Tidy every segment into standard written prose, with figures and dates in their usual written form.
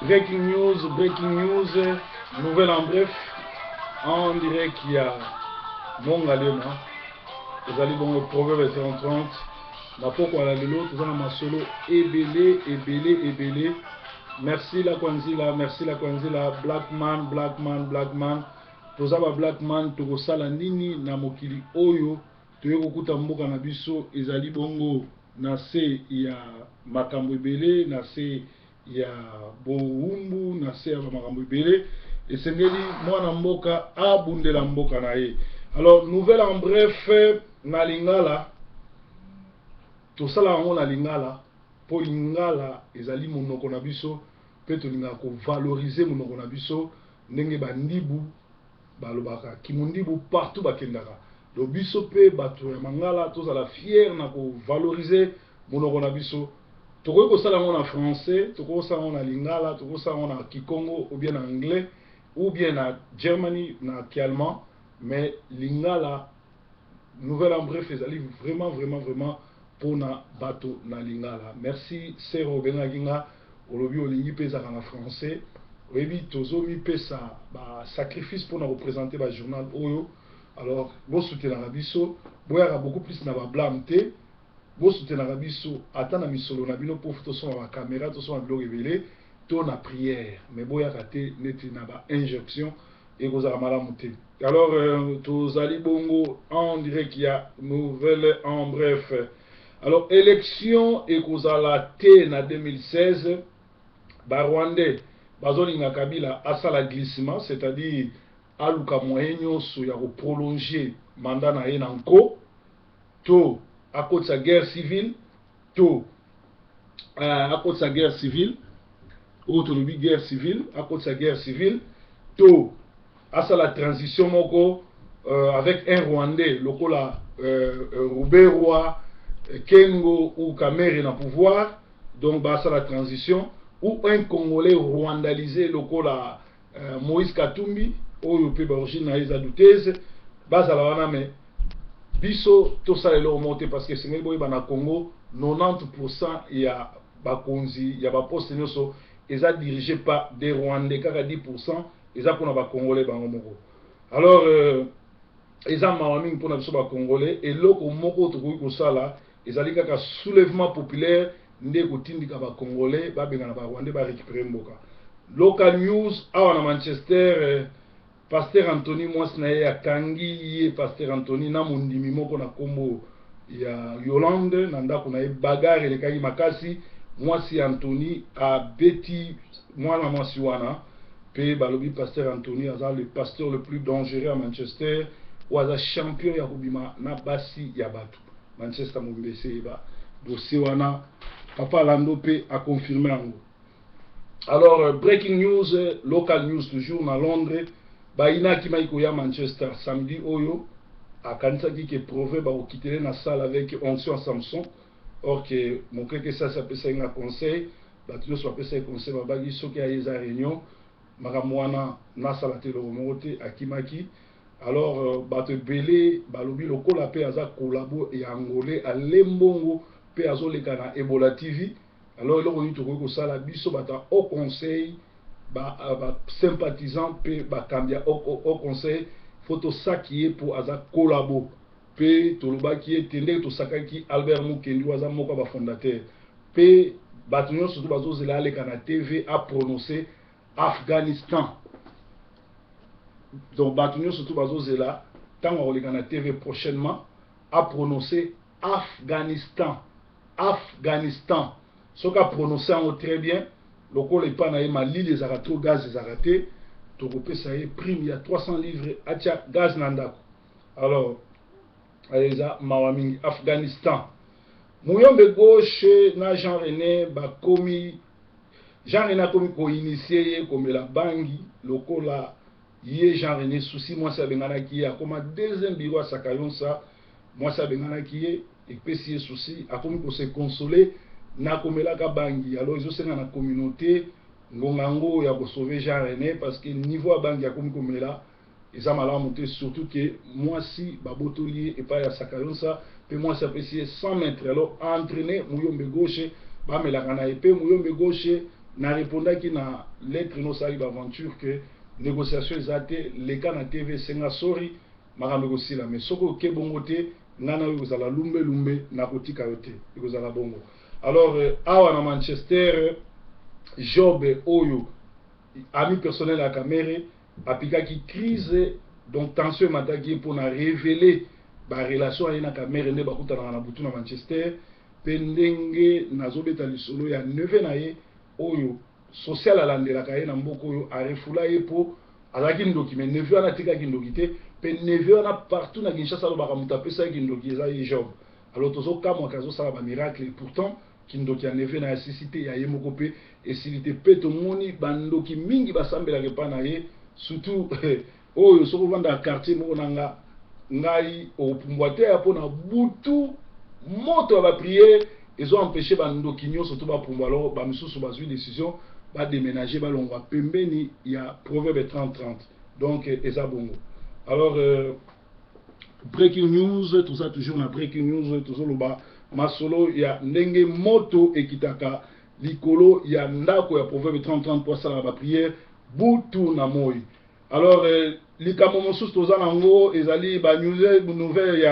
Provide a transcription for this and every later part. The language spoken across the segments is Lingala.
Breaking news, nouvelle en bref. On dirait qu'il y a Mongalema. Vous allez dans le proverbe 30. La fois qu'on a l'autre, vous avez un solo ébélé. Merci la Kwanzila, Black man. Toza ba Black man, tokosala nini na mokili oyo, toyeko kuta mboka na biso, ezali bongo na se ya makambo ebele, na se ya bowumbu, na se ya makambo ebele, esengeli mwana mboka abundela mboka na ye. Alors, nouvelle en bref, na lingala, tosala yango na lingala, po lingala ezali monoko na biso, pe tolinga ko valoriser monoko na biso, ndenge bandibu balobaka kimundibu partout bakendaka. Do biso pe bato ya mangala tozala fier na ko valoriser monoko na biso. Tokoki kosala yango na français, tokoki kosala yango na lingala, tokoki kosala yango na kikongo ou bien na anglais ou bien na germany na kiallemand, mais lingala nouvelle en bref ezali vraiment pour na bato na lingala. Merci Sero Benaginga olobi olingi pe ezaka na français. Oui, tozomi pesa ba sacrifice pour nous représenter ba journal oyo. Alors, vous soutenez la biso, boyaka beaucoup plus na ba blamte, vous soutenez la biso, atana misolo na bino pour to son la caméra, to son blog révélé, to na prière, mais boyaka te neti na ba injection et vous avez mal à monter. Alors, tous ali bongo, on dirait qu'il y a nouvelle en bref. Alors, élection et kozala te na 2016, ba Rwandais bazolinga Kabila asala glissement, c'est-à-dire aluka moyen nyonso ya prolonger mandat na ye na nko, to akoti sa guerre civile, to akoti sa guerre civile, ou to lobi guerre civile, akoti sa guerre civile, to asala transition moko avec un Rwandais lokola Ruberwa, Kengo ou Kamere na pouvoir, donc ba asala transition, ou un Congolais rwandalisé lokola Moïse Katumbi oyo pe ba origine na eza douteze bazala wana me biso to salelo monter parce que sengeli boy na Congo 90% ya bakonzi ya ba poste nyonso eza dirigé par des Rwandais, kaka 10% eza pona ba Congolais bango moko. Alors eza mawaming pona biso ba Congolais et loko moko to ko sala ezali kaka soulèvement populaire nde kotindika ba Congolais ba benga na ba Rwandais ba récupérer mboka. Local news awa na Manchester, Pasteur Anthony mwasi na ye akangi ye Pasteur Anthony na mondimi moko na kombo ya Yolande na ndako na ye bagarre elekaki makasi, mwasi Anthony abeti mwana mwasi wana pe balobi Pasteur Anthony aza le pasteur le plus dangereux à Manchester ou aza champion ya kobima na basi ya bato. Manchester mombese ba dossier wana Papa Lando P a confirmé en gros. Alors, breaking news, local news toujours dans Londres. Baina Kimaiko ya Manchester samedi Oyo. A kanisa qui est prouvé ba quitter la salle avec Onction Samson. Or que mon que ça peut être un conseil. Ba tout soit peut être conseil ba bagi so qui a des réunion. Maramwana na salle telo moté à Kimaki. Alors ba te belé ba lobi lokola pe aza collabo et angolais à Lembongo. Pe azoleka na Ebola TV. Alors là on dit que ça la biso bata au conseil ba sympathisant pe ba kambia au conseil photo ça qui est pour aza collabo pe toloba qui est tende to sakaki Albert Mukendi waza moko ba fondateur pe batunyo surtout bazo zela ale kana TV a prononcé Afghanistan. Donc batunyo surtout bazo zela tango ole kana TV prochainement a prononcé Afghanistan. Ce qu'a prononcé en très bien, le col est pas naïma l'île les arato gaz les araté, tu repères ça y est prime il y a 300 livres à gaz nandako. Alors, allez-y, Mawaming, Afghanistan. Mouyombe gauche na Jean René ba komi Jean René a komi ko initié comme la bangi, le col là yé Jean René souci moi ça bengana qui a comme deuxième bureau à Sakayonsa, moi ça bengana qui est et puis si souci a comme pour se consoler na komela ka bangi. Alors ils ont na communauté ngongango ya ko sauver Jean René parce que niveau à bangi ya comme komela ils ont mal monter surtout que moi si babotolier et pas ya Sakayonsa puis moi ça peut 100 mètres. Alors entraîner Mouyombe gauche ba melaka na épée Mouyombe gauche na répondaki na lettre no sali aventure que négociation ezate les cas na TV senga sorry makambo kosila mais soko ke bongo te ngana oyo kozala lumbe na kotika yo te ekozala bongo. Alors awa na Manchester Job oyo ami personnel à Kamere apikaki crise donc tension mataki pour na révéler ba relation à na Kamere ne bakutana na butu na Manchester pendenge nazobeta lisolo ya neve na ye oyo social alandelaka ye na mboko oyo arefula ye po azaki ndoki mais neve wana tikaki ndoki te pe neve wana partout na Kinshasa lobaka mutu apesaki ndoki eza ye Job. Alors tozokamwaka azosala ba miracle et pourtant kindoki ya neve na ya sisite ya ye moko pe esilite pe tomoni bandoki mingi basambelaka epa na ye surtout oyo soko vanda quartier moko nanga ngai opumbwa te ya mpona butu moto ya bapriere ezo empêché bandoki nyonso to bapumbwa. Alors bamisusu bazwi décision badéménager balongwa pembeni ya proverbe 30-30 donc eza bongo. Alors breaking news tout ça toujours na breaking news tozoloba masolo ya ndenge moto ekitaka likolo ya ndako ya proverbe 30-30 pour ça la prière butu na moi. Alors likambo mosusu toza nango ezali ba nouvelle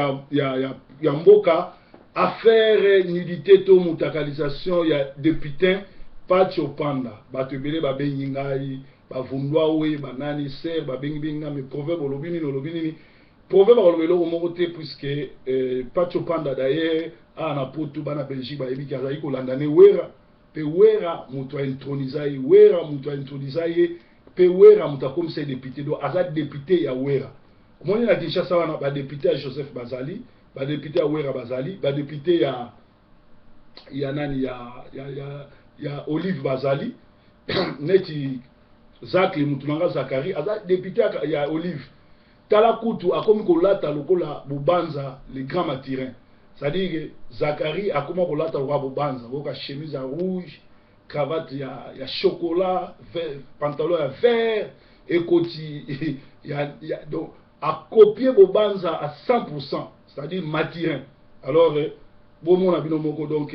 ya mboka affaire nudité to mutakalisation ya député Pacho Panda bato ebele babengi ngai bavundwa we banani ser babengi benga me proverbe olobini proverbe olobelo moko te puisque Pacho Panda d'ailleurs na poto bana Belgique bayebi ki azali kolandane wera pe wera mutu intronisaye wera mutu intronisaye pe wera mutu akomisa député do aza député ya wera omoni na Kinshasa wana ba député ya Joseph Bazali ba député ya wera Bazali ba député ya nani ya Olive Bazali neti Zakli mutunanga Zakari aza député ya Olive tala kutu akomi kolata lokola bubanza les grands matyrins. C'est-à-dire que Zakari a comment kolata lokola bubanza boka chemise à rouge cravate ya chocolat pantalon ya vert et koti donc a copier bubanza à 100%, c'est-à-dire matyrins. Alors bon mon abino moko donc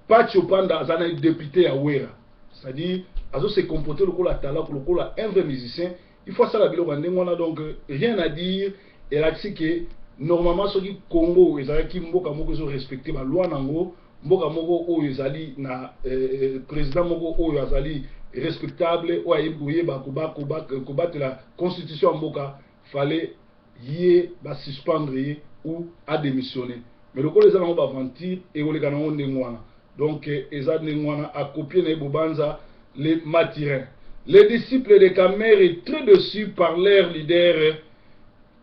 Pacho Panda azana député à Wera, c'est-à-dire azo se comporter lokola tala lokola un vrai musicien. Il faut ça la bilo bandengwana donc rien à dire et là c'est que normalement ceux qui Congo ezali ki mboka moko zo respecter ba loi nango mboka moko oyo ezali na président moko oyo azali respectable o ayebi ba kobattre la constitution mboka fallait yé ba suspendre yé ou à démissionner mais le ko les allons ba mentir et oleka na ndengwana donc ezali ndengwana a copier na bobanza les matyrins. Les disciples de Kamere, très dessus par leur leader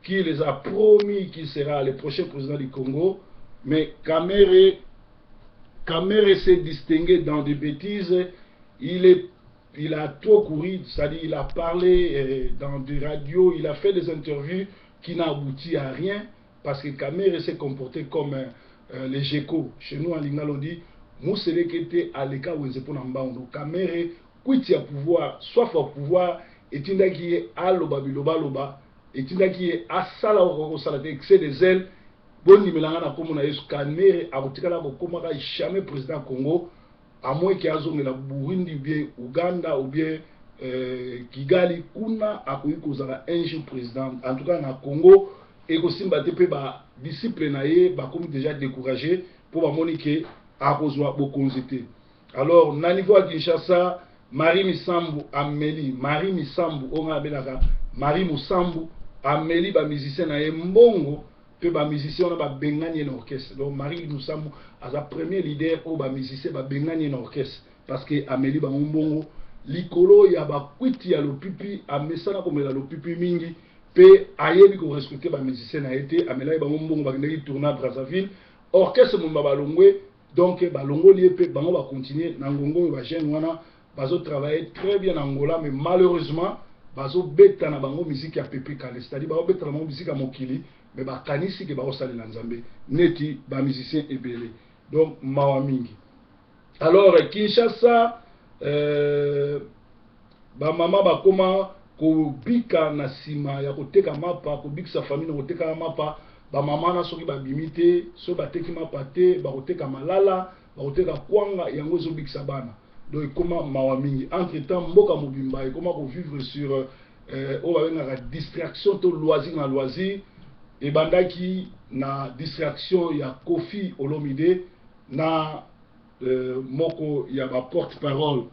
qui les a promis qu'il sera le prochain président du Congo. Mais Kamere s'est distingué dans des bêtises. Il a trop couru, c'est-à-dire il a parlé dans des radios, il a fait des interviews qui n'ont abouti à rien parce que Kamere s'est comporté comme les GECO. Chez nous, en Lingala, on dit Moussele Kete Aleka Wenzepona Mbando. Kamere quiti ya pouvoir, soif au pouvoir, et tindaki ye aloba biloba loba, et tindaki ye asala au salate excès des ailes, bon nimelanga na komo na yesu Kamere akotikala kokomaka jamais président Congo, à moins qu'il y ait la Burundi ou bien Uganda ou bien Kigali kuna akoyi kozala un jour président. En tout cas na Congo, et kosimba tepe ba disciple na ye ba komi déjà découragé pour ba monique akozwa bokonzete. Alors na niveau à Kinshasa Marie Misambu Amélie, Marie Misambu, on a belaka, Marie Musambu Amélie, ba musicien na mbongo, pe ba musicien on a ba bengani en orchestre. Donc Marie Musambu a sa premier leader au ba musicien ba bengani en orchestre parce que Amélie ba mbongo likolo ya ba kwiti ya lopipi amesana komela lopipi mingi pe ayebi ko respecter ba musicien na été Amélie ba mbongo ba ndeki tourner Brazzaville, orchestre mon ba longwe donc ba longo lié pe bango ba continuer na ngongo ba jeune wana bazo travailler très bien en Angola mais malheureusement bazo beta na bango musique ya Pepe Kale, c'est-à-dire bazo beta na bango musique ya mokili mais ba kanisi ke bazo salela nzambe neti ba musicien ebele donc mawa mingi. Alors Kinshasa ba mama ba koma ko bika na sima ya koteka mapa ko bikisa famille na koteka mapa ba mama na soki ba bimite so ba teki mapa te ba koteka malala ba koteka kwanga yango zo bikisa bana. donc comment mawamingi entre temps mboka mobimba et comment vivre sur la distraction to loisir na loisir et bandaki na distraction ya Kofi Olomide na moko ya ba porte-parole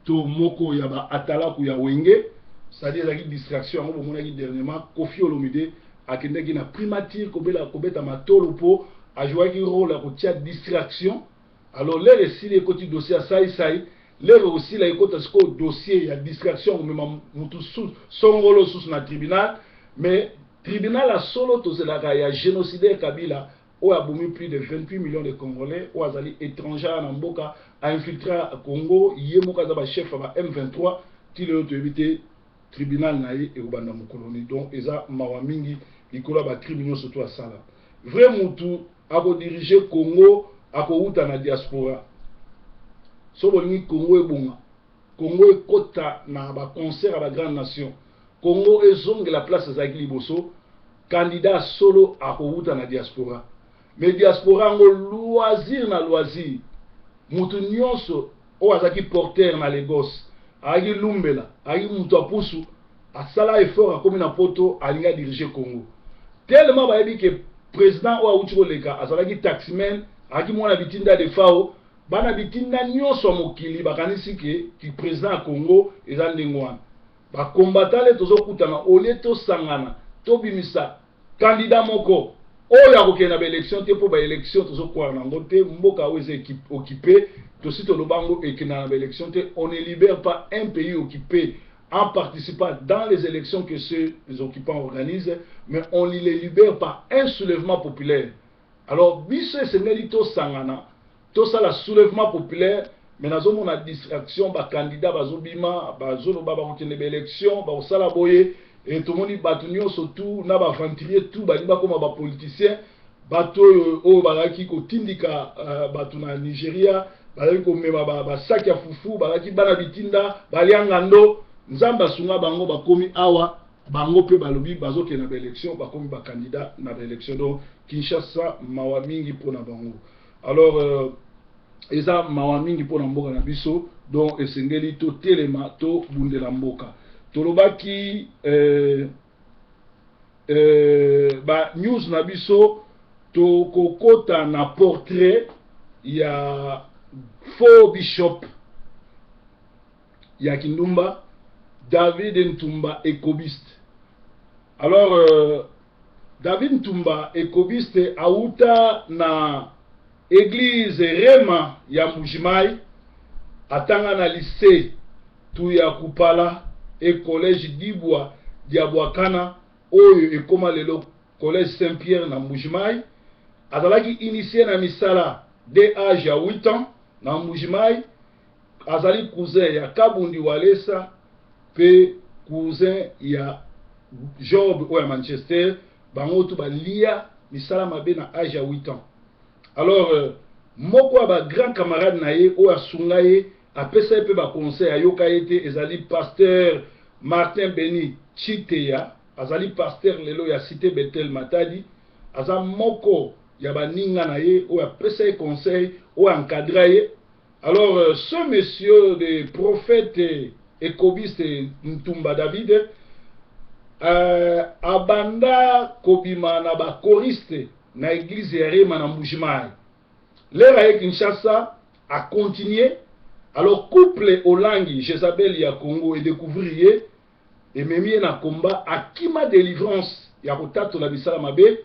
to moko ya ba atalaku ya wenge, c'est-à-dire la distraction ngo monaki dernièrement Kofi Olomide akendaki na primature kobeta matolo po a joué un rôle à côté distraction. Alors là aussi les côtés dossier ça là aussi la côté dossier il y a distraction même mutu son rôle sous na tribunal, mais tribunal a solo to c'est la il y a génocidé Kabila où a boumi plus de 28 millions de Congolais où azali étrangers en Mboka a infiltré Congo yemoka za ba chef ba M23 qui le to éviter tribunal naï et ubanda mukoloni, donc eza mawamingi ikola ba tribunal surtout à sala vrai mutu ako diriger Congo ako uta na diaspora so bolingi Congo ebonga Congo ekota na ba concert à la grande nation Congo ezonge la place ezaki liboso candidat solo ako uta na diaspora mais diaspora ngo loisir na loisir mutu nyonso o azaki porteur na Lagos agi lumbela agi mutu apusu asala effort akomi na poto alinga diriger Congo tellement ba yebi que président ou auti koleka azalaki taximan aki mwana bitinda de fao bana bitinda nyonso mokili bakanisi ki président ya Congo eza ndenge wana ba combattant tozokutana ole tosangana tobimisa candidat moko oyo akokenda ba élection te po ba élection tozokwara nango te mboka oyo eza occupé tosi tolobango ekenda na ba élection te. On ne libère pas un pays occupé en participant dans les élections que ceux les occupants organisent, mais on ne les libère par un soulèvement populaire. Alors, biso esengeli to sangana, to ça la soulèvement populaire, mais nous avons une distraction, ba candidat bazobima, bazoloba ba kokende ba élection, ba osala boye, et tout le monde batunyo surtout na ba venturier tout ba liba comme ba politicien, bato o balaki ko tindika batu na Nigeria, balaki ko mema ba sac ya fufu, balaki bana bitinda, balianga ndo nzamba sunga bango bakomi awa bango pe balobi bazoke na élection bakomi ba candidat na élection. Donc Kinshasa mawa mingi pona bango. Alors eza mawa mingi pona mboka na biso, donc esengeli to telema to bundela mboka tolobaki ba news na biso to kokota na portrait ya faux bishop ya Kindumba David Ntumba Ekobiste. Alors, David Ntumba Ekobiste auta na église Rema ya Mbujimai, atanga na lycée Tuya Kupala et collège Dibwa Diabwakana, oyo ekoma lelo collège Saint-Pierre na Mbujimai, azalaki initié na misala dès âge ya 8 ans na Mbujimai, azali cousin ya Kabundi Walesa pe cousin ya Job ou à Manchester, bango tu ba lia misala mabe na âge à 8 ans. Alors moko ba grand camarade na ye o asunga ye apesa pe ba conseil ayoka ete ezali pasteur Martin Beni Chiteya, azali pasteur lelo ya cité Bethel Matadi, aza moko ya ba ninga na ye o apesa conseil o encadrer ye. Alors ce monsieur de prophète Ekobiste Ntumba David abanda kobima na ba choriste na église ya Rema na Mbujimai. L'ère ya Kinshasa a continué. Alors couple Olangi Jezabel ya Congo et découvrir et memie na combat akima délivrance ya kotato la bisala mabe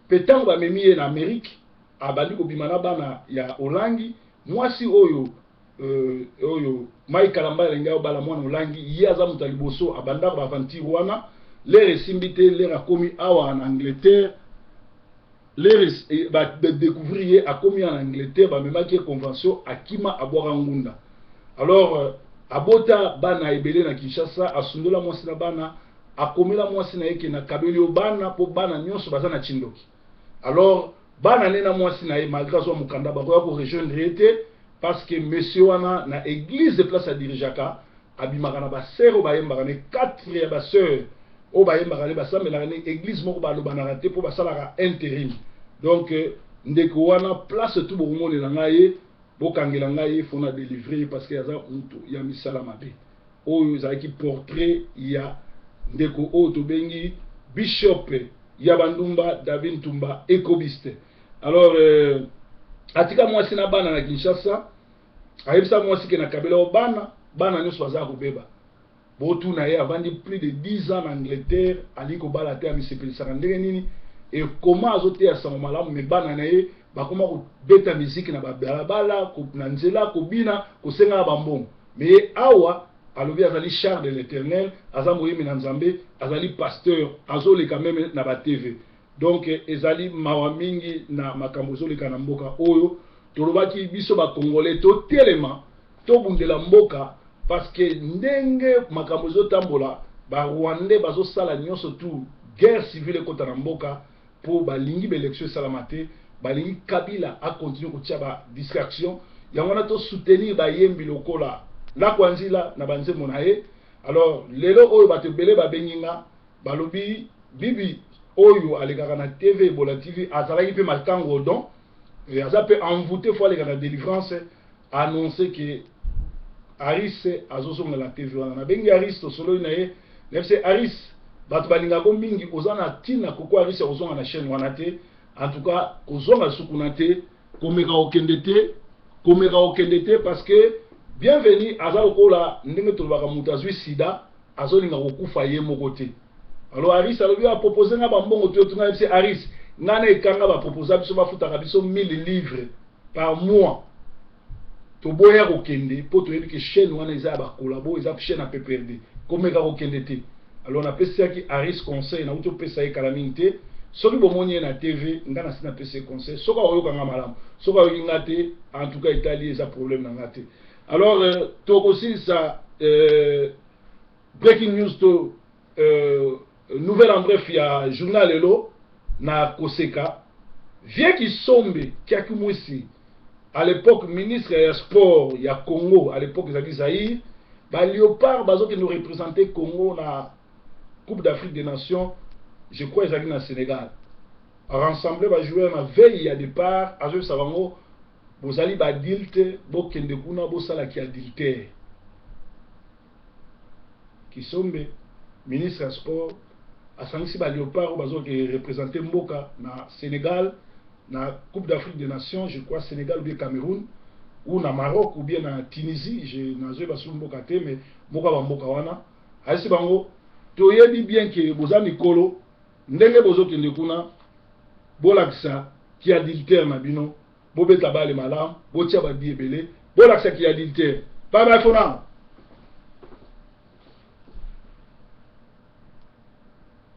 petango ba memie na Amérique abandi kobima na bana ya Olangi mwasi oyo oyo Mike Kalamba lenga bala mwana Olangi yaza mutaliboso abanda ba aventure wana les simbité les akomi awa en Angleterre les ba découvrir akomi en Angleterre ba memaki convention akima abwaka ngunda. Alors abota bana ebele na Kinshasa asundola mwasi na bana akomela mwasi na yeke na kabeli bana po bana nyonso baza na Chindoki. Alors bana nena mwasi na ye malgré so mukanda ba ko rejoindre été parce que monsieur wana na église de place à dirijaka abimaka na ba sœur o bayembaka ne 4 ya ba sœur o bayembaka ne basambela ne église moko ba lobana raté po basalaka intérim. Donc ndeko wana place tout bomone na ngaye bokangela ngai fona délivrer parce que yaza mutu ya misala mabe oyo ezalaki portrait ya ndeko oyo tobengi Bishop ya bandumba David Ntumba ekobiste. Alors atika mwasi na bana na Kinshasa ayebisa mwasi ke na kabela o bana nyonso baza kobeba botuna ye avandi plus de 10 ans en Angleterre ali kobala te amisepelisaka ndenge nini et comment azoteya sango malamu me bana na ye bakoma kobeta miziki na babalabala na nzela kobina kosenga bambongo me awa alobi azali char de l'éternel aza moyemi na nzambe azali pasteur azoleka meme na ba TV donc ezali mawa mingi na makambo ezoleka na mboka oyo tolobaki biso ba congolais totelema tobundela mboka parce que ndenge makambo ezotambola ba rwandais bazosala nyonso tu guerre civile ekota na mboka po balingi baélection esalama te balingi Kabila a continue kotia ba distraction yango wana to soutenir bayembi lokola la kwanzila na banzembo na ye. Alors lelo oyo bato ebele babenginga balobi bibi oyo alekaka na TV Ebola TV azalaki mpe matango don aza mpe envoûté fo aleka na délivrance annoncer que Aris azosonga la TV wana na bengi Aris tosolo na ye nefse Aris bato balingako mingi oza na tina koko Aris ozonga na chaîne wana te en tout cas ozonga sukuna te komeka okende te parce que bienvenue aza lokola ndenge tolobaka moto azwi sida azolinga kokufa ye moko te. Alors Aris alobi apropose nga bambongo to tunga yebise Aris ngana ekanga baproposa biso bafutaka biso 1000 livres par mois toboya kokende po toyebi ke chaîne wana eza ya bakolabo eza chaîne ya PPRD komeka kokende te. Alors napesaki Aris conseil na uti opesa ye kala mingi te soki bomoni ye na TV nga na si napesa ye conseil soki akoyokanga malamu soki ayoki nga te en tout cas etali eza problème na nga te. Alors tokosilisa breaking news to nouvelle en bref ya journal lelo na koseka vie Kisombe Kiaki Mwisi à l'époque ministre ya sport ya Congo à l'époque ezaki Zaïre ba Léopard bazoki nous représenter Congo na Coupe d'Afrique des Nations je crois ezaki na Sénégal rassembler ba joueurs na veille ya départ azo sabango bozali ba dilte bokende kuna bosala ki adultère Kisombe ministre ya sport asangisi ba Léopard bazoki représenter mboka na Sénégal na Coupe d'Afrique des Nations je crois Sénégal ou bien Cameroun ou na Maroc ou bien na Tunisie je nazo ba sou mboka te mais mboka ba mboka wana ayisi bango toyebi bien que boza mikolo ndenge bozokende kuna bolakisa ki adultère na bino bobeta bale malamu botia ba biebele bolakisa ki adultère pa ba fona